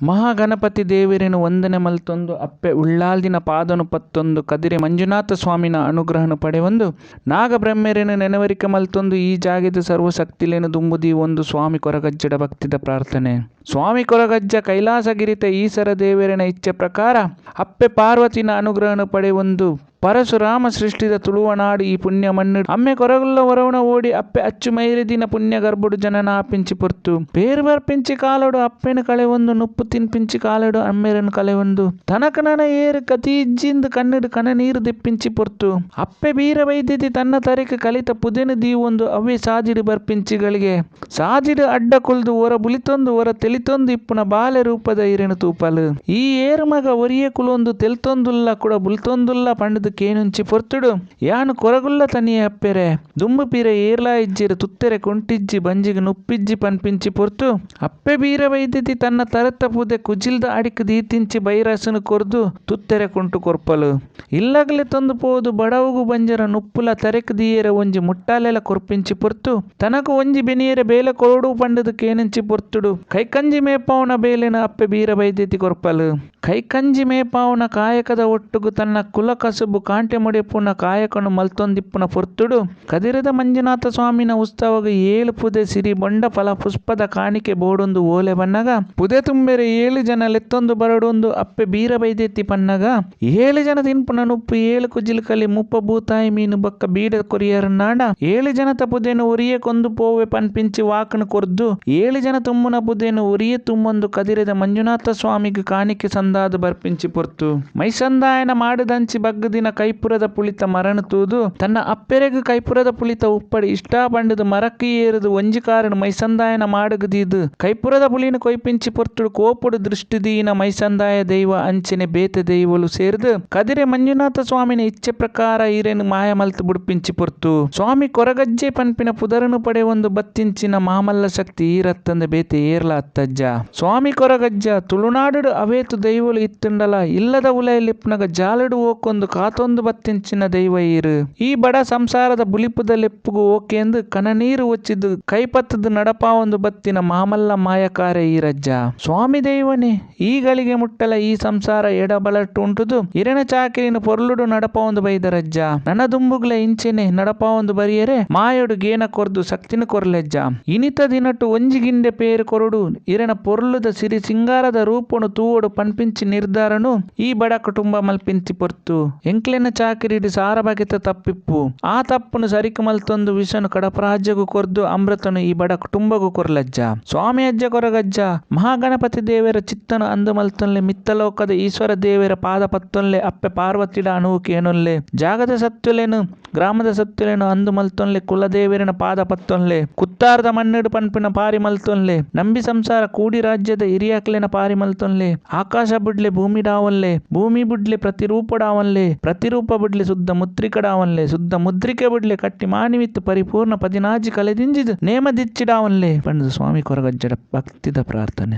ಮಹಾಗಣಪತಿ ದೇವರನ್ನು ವಂದನೆ ಮಲ್ತೊಂದು ಅಪ್ಪೆ ಉಳ್ಳಾಲ್ದಿನ ಪಾದನು ಪತ್ತೊಂದು ಕದಿರೆ ಮಂಜುನಾಥ ಸ್ವಾಮಿನ ಅನುಗ್ರಹನು ಪಡೆಯೊಂದು ನಾಗಬ್ರಹ್ಮರೇನು ನೆನವರಿಕೆ ಮಲ್ತೊಂದು ಈ ಜಾಗದ ಸರ್ವಶಕ್ತಿಲೇನು ದುಂಬುದಿ ಒಂದು ಸ್ವಾಮಿ ಕೊರಗಜ್ಜಡ ಭಕ್ತಿದ ಪ್ರಾರ್ಥನೆ. ಸ್ವಾಮಿ ಕೊರಗಜ್ಜ ಕೈಲಾಸಗಿರಿತ ಈಸರ ದೇವರಿನ ಇಚ್ಛೆ ಪ್ರಕಾರ ಅಪ್ಪೆ ಪಾರ್ವತಿನ ಅನುಗ್ರಹನು ಪಡೆಯೊಂದು ಪರಶುರಾಮ ಸೃಷ್ಟಿದ ತುಳುವನಾಡು ಈ ಪುಣ್ಯ ಮಣ್ಣು ಅಮ್ಮೆ ಕೊರಗುಲ್ಲ ಹೊರವಣ ಓಡಿ ಅಪ್ಪೆ ಅಚ್ಚು ಮೈರಿದಿನ ಪುಣ್ಯ ಗರ್ಭುಡು ಜನನ ಪಿಂಚಿ ಪೊರ್ತು ಬೇರು ಬರ್ಪಿಂಚಿ ಕಾಲಡು ಅಪ್ಪೆನ ಕಳೆ ಒಂದು ನುಪ್ಪು ತಿನ್ಪಿಂಚಿ ಕಾಲಡು ಅಮ್ಮೆರನು ಕಲೆ ಒಂದು ತನಕನನ ಏರು ಕತೀಜ್ಜಿಂದು ಕಣ್ಣಿಡು ಕಣ ನೀರು ದಿಪ್ಪಿಂಚಿ ಪೊರ್ತು ಅಪ್ಪೆ ಬೀರ ವೈದ್ಯತಿ ತನ್ನ ತರಿಕ ಕಲಿತ ಪುದೆನು ದೀವೊಂದು ಅವ್ವೆ ಸಾಜಿಡು ಬರ್ಪಿಂಚಿಗಳಿಗೆ ಸಾಜಿಡು ಅಡ್ಡ ಕೊಲ್ದು ಹೊರ ಬುಲಿತೊಂದು ಹೊರ ತೆಲಿತೊಂದು ಇಪ್ಪುನ ಬಾಲೆ ರೂಪದ ಇರೆನು ತೂಪಲು ಈ ಏರು ಮಗ ಒರಿಯ ಕುಲೊಂದು ತೆಲ್ತೊಂದುಲ್ಲ ಕೂಡ ಬುಲ್ತೊಂದುಲ್ಲ ಪಂಡದು ಕೇನುಂಚಿ ಪೊರ್ತುಡು ಯಾನು ಕೊರಗುಲ್ಲ ತನಿಯ ಅಪ್ಪೆರೆ ದುಂಬು ಪೀರೆ ಏರ್ಲಾ ಇಜ್ಜಿರು ತುತ್ತೆರೆ ಕೊಂಟಿಜ್ಜಿ ಬಂಜಿಗೆ ನುಪ್ಪಿಜ್ಜಿ ಪನ್ಪಿಂಚಿ ಪೊರ್ತು ಅಪ್ಪೆ ಬೀರ ವೈದ್ಯತಿ ತನ್ನ ತರತ್ತ ಪುದೆ ಕುಜಿಲ್ದ ಅಡಿಕ್ ದೀತಿಂಚಿ ಬೈರಸನು ಕೊರ್ದು ತುತ್ತೆರೆ ಕೊಂಟು ಕೊರ್ಪಲು ಇಲ್ಲಗಲೆ ತಂದು ಪೋದು ಬಡವುಗು ಬಂಜರ ನುಪ್ಪುಲ ತೆರೆಕ್ ದೀಯರ ಒಂಜಿ ಮುಟ್ಟಾಲೆಲ ಕೊರ್ಪಿಂಚಿ ಪೊರ್ತು ತನಕು ಒಂಜಿ ಬೆನಿಯರೆ ಬೇಲೆ ಕೊರಡು ಪಂಡದು ಕೇನುಂಚಿ ಪೊರ್ತುಡು ಕೈಕಂಜಿ ಮೇಪಾವನ ಬೇಲೆನ ಅಪ್ಪೆ ಬೀರ ವೈದ್ಯತಿ ಕೊರ್ಪಲು ಕೈಕಂಜಿ ಮೇಪಾವನ ಕಾಯಕದ ಒಟ್ಟುಗು ತನ್ನ ಕುಲ ಕಸುಬು ಕಾಂಟೆ ಮುಡಿಪುನ ಕಾಯಕನು ಮಲ್ತೊಂದಿಪ್ಪುನ ಪೊರ್ತುಡು ಕದಿರದ ಮಂಜುನಾಥ ಸ್ವಾಮಿನ ಉತ್ಸವಗ 7 ಪುದೆ ಸಿರಿ ಬೊಂಡ ಫಲ ಪುಷ್ಪದ ಕಾಣಿಕೆ ಬೋಡೊಂದು ಓಲೆ ಬನ್ನಗ ಪುದೆ ತುಂಬೆರೆ 7 ಜನ ಲೆತ್ತೊಂದು ಬರಡೊಂದು ಅಪ್ಪೆ ಬೀರ ಬೈದೆತ್ತಿ ಪನ್ನಗ 7 ಜನ ತಿನ್ಪುನ ನುಪ್ಪು 7 ಕುಜಿಲ್ಕಲಿ ಮುಪ್ಪ ಭೂತಾಯಿ ಮೀನು ಬಕ್ಕ ಬೀಡ ಕೊರಿಯರನ್ನಾಡ 7 ಜನತ ಪುದೆನು ಒರಿಯೆ ಕೊಂದು ಪೋವೆ ಪನ್ಪಿಂಚಿ ವಾಕನು ಕೊರ್ದು 7 ಜನ ತುಂಬುನ ಪುದೆನು ಒರಿಯೆ ತುಂಬೊಂದು ಕದಿರದ ಮಂಜುನಾಥ ಸ್ವಾಮಿಗೆ ಕಾಣಿಕೆ ಸಂದಾದ ಬರ್ಪಿಂಚಿ ಪೊರ್ತು ಮೈಸಂದಾಯನ ಮಾಡಿದಂಚಿ ಬಗ್ಗದಿನ ಕೈಪುರದ ಪುಳಿತ ಮರಣ ತೂದು ತನ್ನ ಅಪ್ಪೆರೆಗು ಕೈಪುರದ ಪುಳಿತ ಉಪ್ಪಡಿ ಇಷ್ಟ ಬಂಡದು ಮರಕ್ಕಿ ಏರುದು ಒಂಜಿ ಕಾರಣ ಮೈಸಂದಾಯನ ಮಾಡಗದೀದು ಕೈಪುರದ ಪುಳಿನ ಕೊಯ್ಪಿಂಚಿ ಪೊರ್ತುಡು ಕೋಪುಡು ದೃಷ್ಟಿದೀನ ಮೈಸಂದಾಯ ದೈವ ಅಂಚನೆ ಬೇತೆ ದೈವಲು ಸೇರಿದು ಕದಿರೆ ಮಂಜುನಾಥ ಸ್ವಾಮಿನ ಇಚ್ಛೆ ಪ್ರಕಾರ ಈರೇನು ಮಾಯ ಮಲ್ತು ಬುಡ್ಪಿಂಚಿ ಪೊರ್ತು ಸ್ವಾಮಿ ಕೊರಗಜ್ಜೆ ಪನ್ಪಿನ ಪುದರನು ಪಡೆ ಒಂದು ಬತ್ತಿಂಚಿನ ಮಾಮಲ್ಲ ಶಕ್ತಿ ಈರತ್ತಂದ ಬೇತೆ ಏರ್ಲ ಅತ್ತಜ್ಜ ಸ್ವಾಮಿ ಕೊರಗಜ್ಜ ತುಳುನಾಡು ಅವೇತು ದೈವಲು ಇತ್ತುಂಡಲ ಇಲ್ಲದ ಉಲೆಯಲ್ಲಿಪ್ಪನಗ ಜಾಲಡು ಓಕೊಂದು ಕಾತೊಂದು ಬತ್ತಿಂಚಿನ ದೈವ ಈರು ಈ ಬಡ ಸಂಸಾರದ ಬುಲಿಪುದ ಲೆಪ್ಪುಗು ಓಕೆ ಎಂದು ಕನನೀರು ಒಚ್ಚಿದ್ದು ಕೈಪತ್ತದ ನಡಪ ಒಂದು ಬತ್ತಿನ ಮಾಮಲ್ಲ ಮಾಯಕಾರ ಈರಜ್ಜ ಸ್ವಾಮಿ ದೈವನೇ ಈಗಳಿಗೆ ಮುಟ್ಟಲ ಈ ಸಂಸಾರ ಎಡಬಲಟ್ಟು ಉಂಟುದು ಇರೆನ ಚಾಕಿರಿನ ಪೊರ್ಲುಡು ನಡಪ ಒಂದು ಬೈದರಜ್ಜ ನನ್ನ ದುಂಬುಗ್ಲ ಇಂಚೆನೆ ನಡಪ ಒಂದು ಬರಿಯರೆ ಮಾಯಡು ಗೇನ ಕೊರ್ದು ಶಕ್ತಿನ ಕೊರ್ಲೆಜ್ಜ ಇನಿತ ದಿನಟ್ಟು ಒಂಜಿಗಿಂಡೆ ಪೇರು ಕೊರಡು ಇರೆನ ಪೊರ್ಲುದ ಸಿರಿ ಸಿಂಗಾರದ ರೂಪನು ತೂವಡು ಪನ್ಪಿಂಚಿ ನಿರ್ಧಾರನು ಈ ಬಡ ಕುಟುಂಬ ಮಲ್ಪಿಂಚಿ ಪೊರ್ತು ಎಂಕ್ಲೆನ ಚಾಕಿರಿಡಿ ಸಾರ ಬಗೆತ ತಪ್ಪಿಪ್ಪು ಆ ತಪ್ಪುನು ಸರಿಕ ಮಲ್ತೊಂದು ವಿಷನು ಕಡಪರಾಜ್ಯಗೂ ಕೊರ್ದು ಅಮೃತನು ಈ ಬಡ ಕುಟುಂಬಗೂ ಕೊರ್ಲಜ್ಜ ಸ್ವಾಮಿ ಅಜ್ಜ ಕೊರಗಜ್ಜ ಮಹಾಗಣಪತಿ ದೇವರ ಚಿತ್ತನು ಅಂದು ಮಲ್ತೊನ್ಲೆ ಮಿತ್ತಲೋಕದ ಈಶ್ವರ ದೇವರ ಪಾದ ಪತ್ತೊನ್ಲೆ ಅಪ್ಪೆ ಪಾರ್ವತಿಡ ಅಣುವು ಕೇನೊಲ್ಲೆ ಜಾಗದ ಸತ್ಯುಲೇನು ಗ್ರಾಮದ ಸತ್ಯುಲೇನು ಅಂದು ಮಲ್ತೊನ್ಲೆ ಕುಲದೇವರಿನ ಪಾದ ಪತ್ತೊನ್ಲೆ ಕುತ್ತಾರದ ಮಣ್ಣಿಡು ಪನ್ಪಿನ ಪಾರಿ ಮಲ್ತೊನ್ಲೆ ನಂಬಿ ಸಂಸಾರ ಕೂಡಿ ರಾಜ್ಯದ ಹಿರಿಯಾಕ್ಲೆನ ಪಾರಿ ಮಲ್ತೊನ್ಲೆ ಆಕಾಶ ಬುಡ್ಲೆ ಭೂಮಿ ಡಾವನ್ಲೆ ಭೂಮಿ ಬುಡ್ಲೆ ಪ್ರತಿರೂಪ ಡಾವನ್ಲೆ ಪ್ರತಿರೂಪ ಬುಡ್ಲೆ ಶುದ್ಧ ಮುದ್ರಿಕ ಡಾವನ್ಲೆ ಶುದ್ಧ ಮುದ್ರಿಕೆ ಬುಡ್ಲೆ ಕಟ್ಟಿ ಮಾನಿವಿತ್ತು ಪರಿಪೂರ್ಣ ಪದಿನಾಜಿ ಕಲೆದಿಂಜಿದು ನೇಮ ದಿಚ್ಚಿಡಾವನ್ಲೆ ಪಂಡದು ಸ್ವಾಮಿ ಕೊರಗಜ್ಜಡ ಭಕ್ತಿದ ಪ್ರಾರ್ಥನೆ.